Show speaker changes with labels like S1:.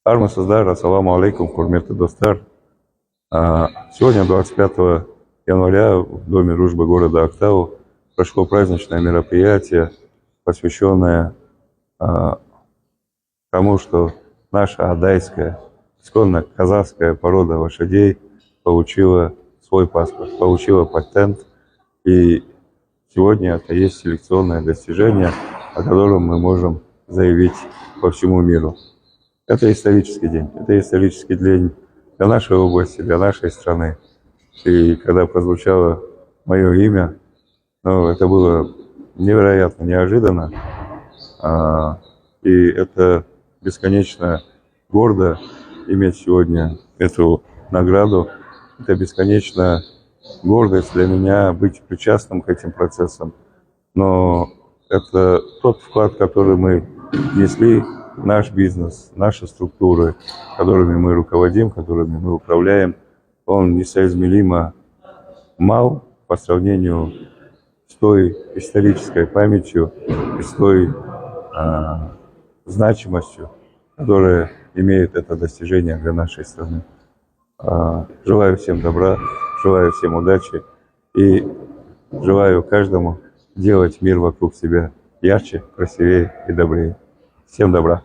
S1: Армысыздар, ассаламу алейкум, құрметті достар. Сегодня, 25 января, в Доме дружбы города Актау прошло праздничное мероприятие, посвященное тому, что наша адайская, исконно казахская порода лошадей получила свой паспорт, получила патент. И сегодня это есть селекционное достижение, о котором мы можем заявить по всему миру. Это исторический день. Это исторический день для нашей области, для нашей страны. И когда прозвучало мое имя, это было невероятно неожиданно. И это бесконечно гордо иметь сегодня эту награду. Это бесконечно гордость для меня быть причастным к этим процессам. Но это тот вклад, который мы внесли в наш бизнес, наши структуры, которыми мы руководим, которыми мы управляем, он несоизмеримо мал по сравнению с той исторической памятью и с той значимостью, которая имеет это достижение для нашей страны. Желаю всем добра, желаю всем удачи и желаю каждому делать мир вокруг себя ярче, красивее и добрее. Всем добра!